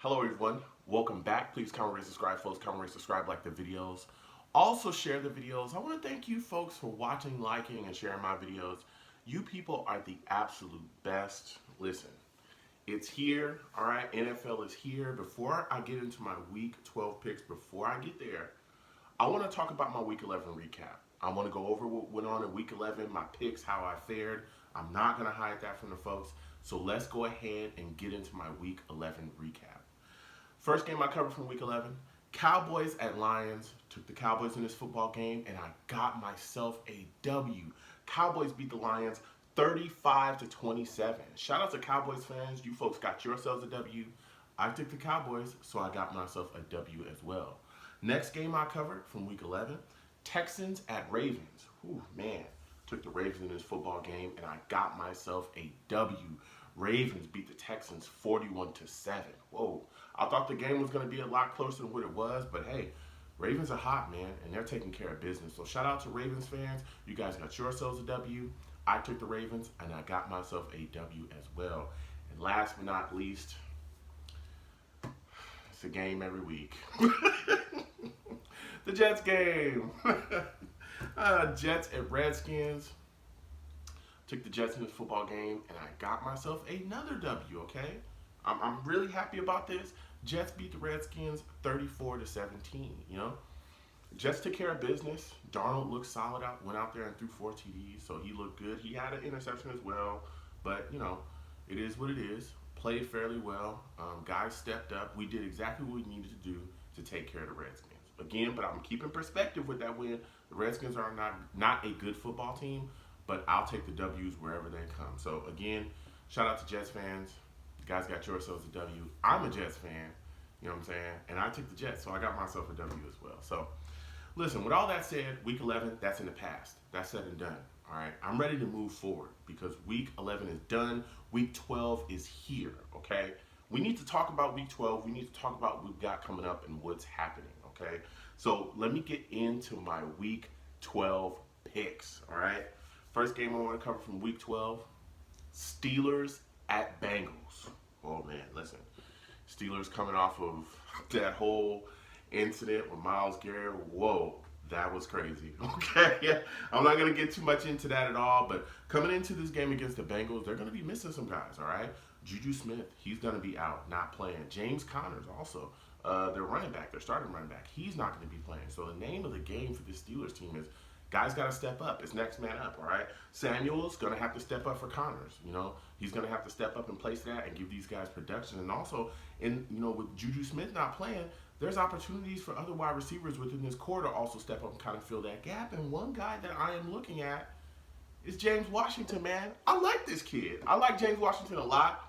Hello everyone, welcome back. Please comment, rate, subscribe, folks. Comment, rate, subscribe, like the videos. Also share the videos. I want to thank you folks for watching, liking, and sharing my videos. You people are the absolute best. Listen, it's here, all right? NFL is here. Before I get into my Week 12 picks, before I get there, I want to talk about my Week 11 recap. I want to go over what went on in Week 11, my picks, how I fared. I'm not going to hide that from the folks. So let's go ahead and get into my Week 11 recap. First game I covered from Week 11, Cowboys at Lions. Took the Cowboys in this football game, and I got myself a W. Cowboys beat the Lions 35 to 27. Shout out to Cowboys fans. You folks got yourselves a W. I took the Cowboys, so I got myself a W as well. Next game I covered from Week 11, Texans at Ravens. Ooh, man. Took the Ravens in this football game, and I got myself a W. Ravens beat the Texans 41 to 7. Whoa. I thought the game was going to be a lot closer than what it was, but hey, Ravens are hot, man, and they're taking care of business. So shout out to Ravens fans. You guys got yourselves a W. I took the Ravens, and I got myself a W as well. And last but not least, it's a game every week. The Jets game. Jets at Redskins. Took the Jets in this football game, and I got myself another W, okay? I'm really happy about this. Jets beat the Redskins 34 to 17, you know? Jets took care of business. Darnold looked solid out, went out there and threw 4 TDs, so he looked good. He had an interception as well, but, you know, it is what it is. Played fairly well. Guys stepped up. We did exactly what we needed to do to take care of the Redskins. Again, but I'm keeping perspective with that win. The Redskins are not a good football team, but I'll take the W's wherever they come. So, again, shout out to Jets fans. You guys got yourselves a W. I'm a Jets fan, you know what I'm saying? And I took the Jets, so I got myself a W as well. So, listen, with all that said, Week 11, that's in the past. That's said and done, all right? I'm ready to move forward because Week 11 is done. Week 12 is here, okay? We need to talk about Week 12. We need to talk about what we've got coming up and what's happening, okay? So, let me get into my Week 12 picks, all right? First game I want to cover from Week 12, Steelers at Bengals. Oh man, listen. Steelers coming off of that whole incident with Myles Garrett. Whoa, that was crazy. Okay, I'm not going to get too much into that at all, but coming into this game against the Bengals, they're going to be missing some guys, all right? Juju Smith, he's going to be out, not playing. James Connors also, their running back, their starting running back, he's not going to be playing. So the name of the game for this Steelers team is guys got to step up. It's next man up, all right? Samuel's going to have to step up for Connors, you know? He's going to have to step up and place that and give these guys production. And also, with Juju Smith not playing, there's opportunities for other wide receivers within this core to also step up and kind of fill that gap. And one guy that I am looking at is James Washington, man. I like this kid. I like James Washington a lot.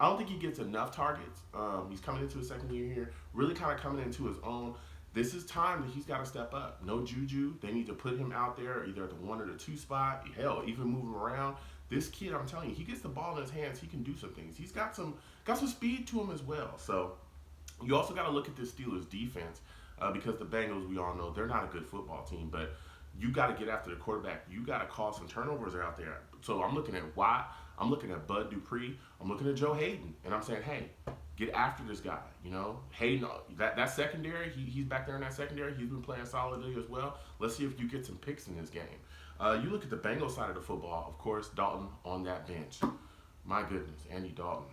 I don't think he gets enough targets. He's coming into his second year here, really kind of coming into his own. This is time that he's got to step up. No Juju. They need to put him out there either at the 1 or the 2 spot. Hell, even move him around. This kid, I'm telling you, he gets the ball in his hands. He can do some things. He's got some speed to him as well. So you also got to look at this Steelers defense because the Bengals, we all know, they're not a good football team. But you got to get after the quarterback. You got to cause some turnovers out there. So I'm looking at Watt. I'm looking at Bud Dupree. I'm looking at Joe Hayden. And I'm saying, hey, get after this guy, you know. Hayden, that secondary, he's back there in that secondary. He's been playing solidly as well. Let's see if you get some picks in this game. You look at the Bengals side of the football, of course, Dalton on that bench. My goodness, Andy Dalton.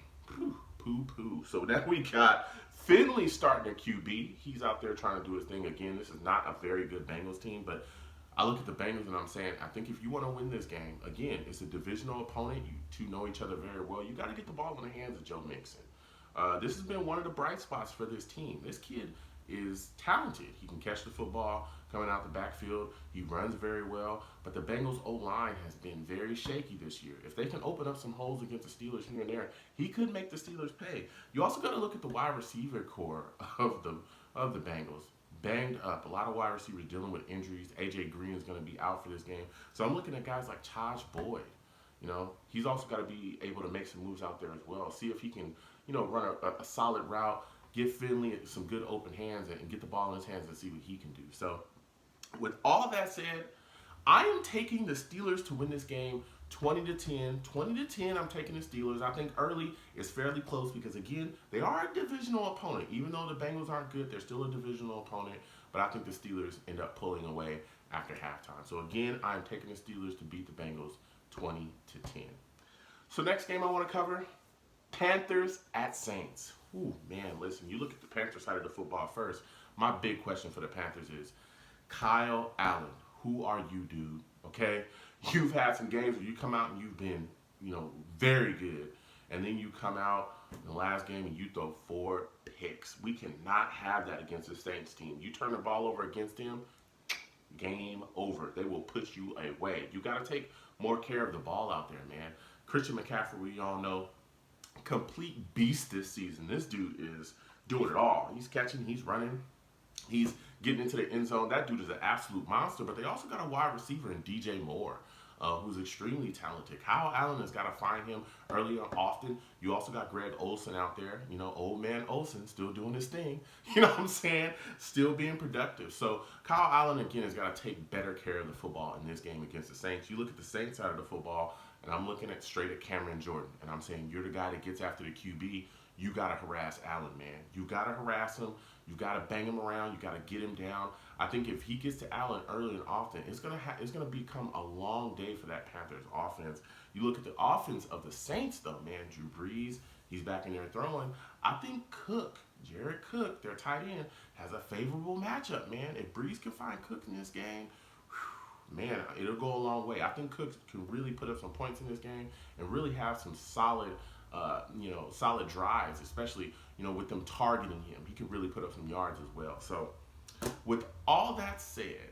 Poo. So now we got Finley starting at QB. He's out there trying to do his thing again. This is not a very good Bengals team, but I look at the Bengals and I'm saying, I think if you want to win this game, again, it's a divisional opponent. You two know each other very well. You got to get the ball in the hands of Joe Mixon. This has been one of the bright spots for this team. This kid is talented. He can catch the football coming out the backfield. He runs very well. But the Bengals O-line has been very shaky this year. If they can open up some holes against the Steelers here and there, he could make the Steelers pay. You also got to look at the wide receiver core of the Bengals. Banged up. A lot of wide receivers dealing with injuries. A.J. Green is going to be out for this game. So I'm looking at guys like Taj Boyd. You know, he's also got to be able to make some moves out there as well. See if he can, run a solid route, give Finley some good open hands, and get the ball in his hands and see what he can do. So, with all that said, I am taking the Steelers to win this game 20 to 10, I'm taking the Steelers. I think early is fairly close because, again, they are a divisional opponent. Even though the Bengals aren't good, they're still a divisional opponent. But I think the Steelers end up pulling away after halftime. So, again, I'm taking the Steelers to beat the Bengals 20 to 10. So, next game I want to cover, Panthers at Saints. Ooh, man, listen, you look at the Panthers side of the football first. My big question for the Panthers is, Kyle Allen, who are you, dude? Okay? You've had some games where you come out and you've been, very good. And then you come out in the last game and you throw 4 picks. We cannot have that against the Saints team. You turn the ball over against them, game over. They will put you away. You got to take more care of the ball out there, man. Christian McCaffrey, we all know, complete beast this season. This dude is doing it all. He's catching, he's running, he's getting into the end zone. That dude is an absolute monster. But they also got a wide receiver in DJ Moore, who's extremely talented. Kyle Allen has got to find him early on often. You also got Greg Olsen out there. Old man Olsen still doing his thing. You know what I'm saying? Still being productive. So Kyle Allen, again, has got to take better care of the football in this game against the Saints. You look at the Saints side of the football, and I'm looking at straight at Cameron Jordan. And I'm saying, you're the guy that gets after the QB. You got to harass Allen, man. You got to harass him. You got to bang him around. You got to get him down. I think if he gets to Allen early and often, it's gonna become a long day for that Panthers offense. You look at the offense of the Saints, though, man. Drew Brees, he's back in there throwing. I think Jared Cook, their tight end, has a favorable matchup, man. If Brees can find Cook in this game, man, it'll go a long way. I think Cook can really put up some points in this game and really have some solid drives, especially, with them targeting him. He can really put up some yards as well. So, with all that said,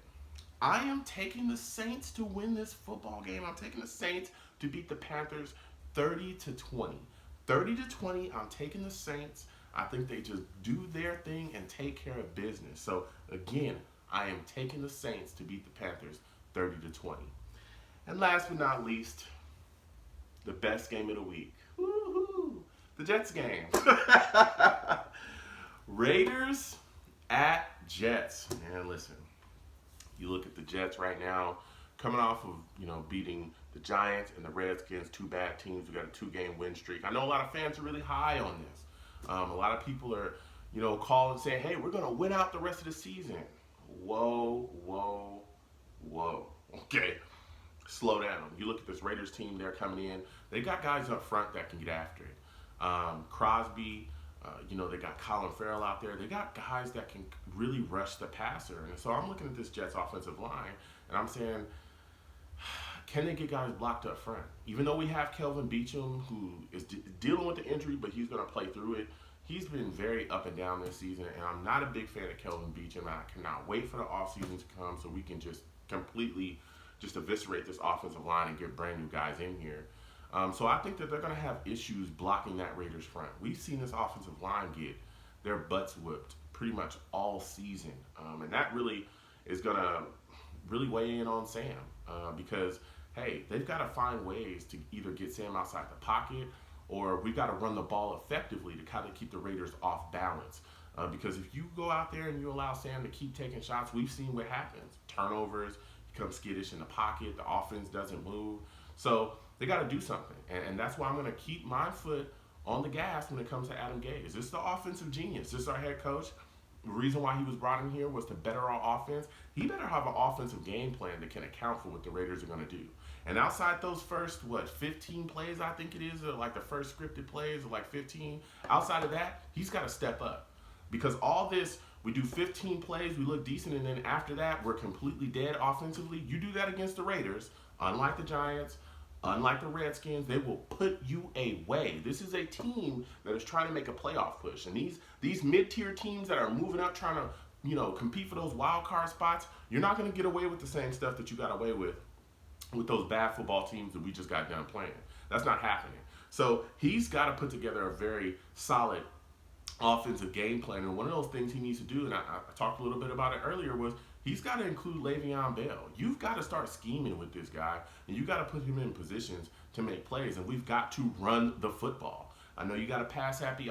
I am taking the Saints to win this football game. I'm taking the Saints to beat the Panthers 30 to 20. 30 to 20, I'm taking the Saints. I think they just do their thing and take care of business. So, again, I am taking the Saints to beat the Panthers 30 to 20. And last but not least, the best game of the week. Woo-hoo! The Jets game. Raiders at Jets. Man, listen. You look at the Jets right now, coming off of, beating the Giants and the Redskins, 2 bad teams. We got a 2-game win streak. I know a lot of fans are really high on this. A lot of people are, calling saying, hey, we're going to win out the rest of the season. Whoa. Okay. Slow down. You look at this Raiders team, they're coming in. They got guys up front that can get after it. Crosby, they got Colin Farrell out there. They got guys that can really rush the passer. And so I'm looking at this Jets offensive line, and I'm saying, can they get guys blocked up front? Even though we have Kelvin Beachum, who is dealing with the injury, but he's going to play through it. He's been very up and down this season, and I'm not a big fan of Kelvin Beachum. I cannot wait for the offseason to come so we can just completely eviscerate this offensive line and get brand new guys in here. So I think that they're going to have issues blocking that Raiders front. We've seen this offensive line get their butts whipped pretty much all season. And that really is going to really weigh in on Sam because, hey, they've got to find ways to either get Sam outside the pocket or we've got to run the ball effectively to kind of keep the Raiders off balance. Because if you go out there and you allow Sam to keep taking shots, we've seen what happens. Turnovers, become skittish in the pocket, the offense doesn't move. So they got to do something. And that's why I'm going to keep my foot on the gas when it comes to Adam Gase. This is the offensive genius. This is our head coach. The reason why he was brought in here was to better our offense. He better have an offensive game plan that can account for what the Raiders are going to do. And outside those first, 15 plays, I think it is, or like the first scripted plays, or like 15, outside of that, he's got to step up. Because all this, we do 15 plays, we look decent, and then after that, we're completely dead offensively. You do that against the Raiders, unlike the Giants, unlike the Redskins, they will put you away. This is a team that is trying to make a playoff push. And these mid-tier teams that are moving up, trying to, compete for those wild card spots, you're not going to get away with the same stuff that you got away with those bad football teams that we just got done playing. That's not happening. So he's got to put together a very solid offensive game plan. And one of those things he needs to do, and I talked a little bit about it earlier, was he's got to include Le'Veon Bell. You've got to start scheming with this guy, and you've got to put him in positions to make plays, and we've got to run the football. I know you got a pass happy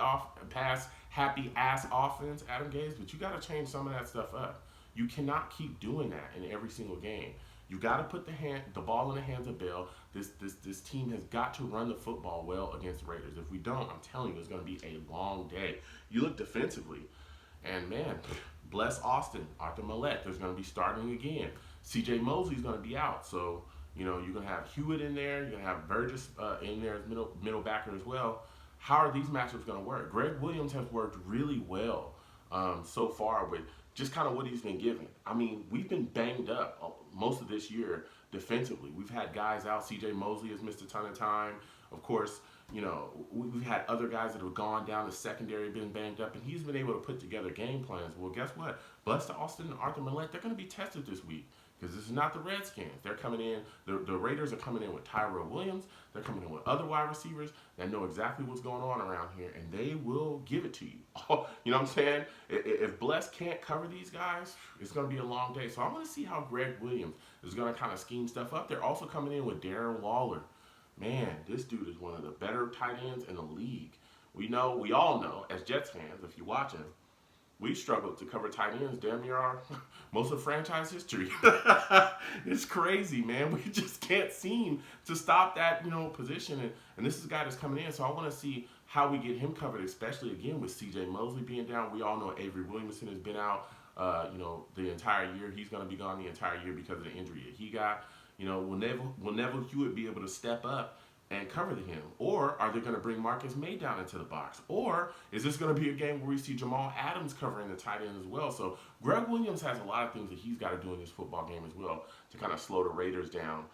ass offense, Adam Gase, but you got to change some of that stuff up. You cannot keep doing that in every single game. You got to put the ball in the hands of Bell. This team has got to run the football well against the Raiders. If we don't, I'm telling you, it's going to be a long day. You look defensively, and man, bless Austin, Arthur Millette. There's going to be starting again. C.J. Mosley's going to be out, so you're going to have Hewitt in there. You're going to have Burgess in there as middle backer as well. How are these matchups going to work? Greg Williams has worked really well so far with just kind of what he's been given. I mean, we've been banged up most of this year defensively. We've had guys out. C.J. Mosley has missed a ton of time. Of course, we've had other guys that have gone down the secondary, been banged up, and he's been able to put together game plans. Well, guess what? Bless to Austin and Arthur Millette, they're going to be tested this week because this is not the Redskins. They're coming in, the Raiders are coming in with Tyrell Williams. They're coming in with other wide receivers that know exactly what's going on around here, and they will give it to you. You know what I'm saying? If Bless can't cover these guys, it's going to be a long day. So I'm going to see how Greg Williams is going to kind of scheme stuff up. They're also coming in with Darren Waller. Man, this dude is one of the better tight ends in the league. We all know, as Jets fans, if you watch him, we've struggled to cover tight ends damn near most of franchise history. It's crazy, man. We just can't seem to stop that, position. And this is a guy that's coming in, so I want to see how we get him covered, especially, again, with C.J. Mosley being down. We all know Avery Williamson has been out, the entire year. He's going to be gone the entire year because of the injury that he got. Will Neville Hewitt be able to step up and cover him? Or are they going to bring Marcus May down into the box? Or is this going to be a game where we see Jamal Adams covering the tight end as well? So Greg Williams has a lot of things that he's got to do in this football game as well to kind of slow the Raiders down,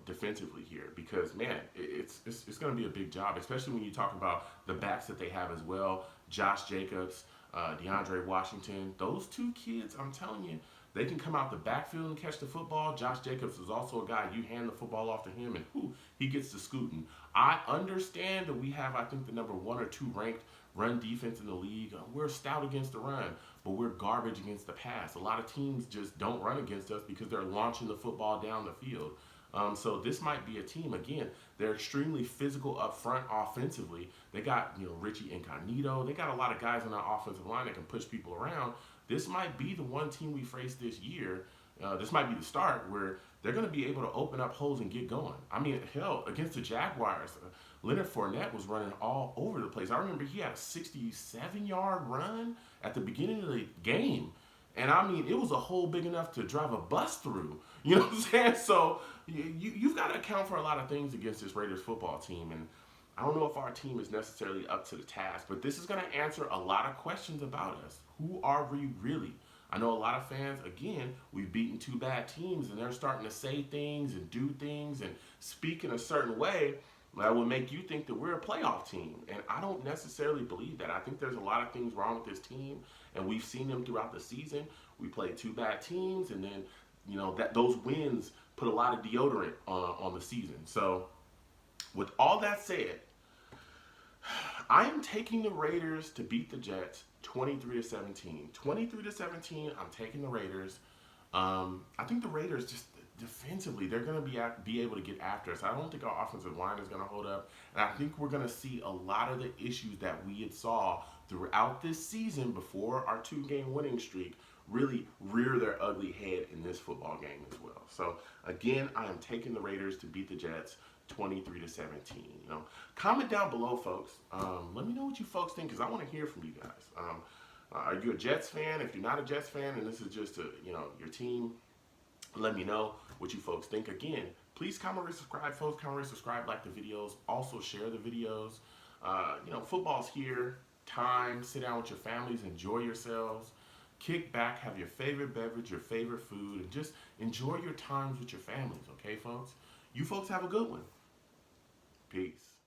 defensively here. Because, man, it's going to be a big job, especially when you talk about the backs that they have as well. Josh Jacobs, DeAndre Washington. Those two kids, I'm telling you, they can come out the backfield and catch the football. Josh Jacobs is also a guy, you hand the football off to him, and he gets to scooting. I understand that we have, I think, the number 1 or 2 ranked run defense in the league. We're stout against the run, but we're garbage against the pass. A lot of teams just don't run against us because they're launching the football down the field. So this might be a team, again, they're extremely physical up front offensively. They got, Richie Incognito. They got a lot of guys on that offensive line that can push people around. This might be the one team we face this year. This might be the start where they're going to be able to open up holes and get going. I mean, hell, against the Jaguars, Leonard Fournette was running all over the place. I remember he had a 67-yard run at the beginning of the game. And I mean, it was a hole big enough to drive a bus through. You know what I'm saying? So you've got to account for a lot of things against this Raiders football team. And I don't know if our team is necessarily up to the task, but this is going to answer a lot of questions about us. Who are we really? I know a lot of fans, again, we've beaten 2 bad teams, and they're starting to say things and do things and speak in a certain way that will make you think that we're a playoff team. And I don't necessarily believe that. I think there's a lot of things wrong with this team, and we've seen them throughout the season. We played 2 bad teams, and then, those wins put a lot of deodorant on the season. So with all that said, I am taking the Raiders to beat the Jets 23-17. 23-17, I'm taking the Raiders. I think the Raiders just defensively, they're going to be able to get after us. I don't think our offensive line is going to hold up. And I think we're going to see a lot of the issues that we had saw throughout this season before our 2-game winning streak really rear their ugly head in this football game as well. So, again, I am taking the Raiders to beat the Jets 23-17. Comment down below, folks. Let me know what you folks think, because I want to hear from you guys. Are you a Jets fan? If you're not a Jets fan and this is just your team, let me know what you folks think. Again, please comment, rate, subscribe, folks. Comment, rate, subscribe, like the videos. Also share the videos. Football's here. Time. Sit down with your families. Enjoy yourselves. Kick back. Have your favorite beverage, your favorite food, and just enjoy your times with your families. Okay, folks? You folks have a good one. Peace.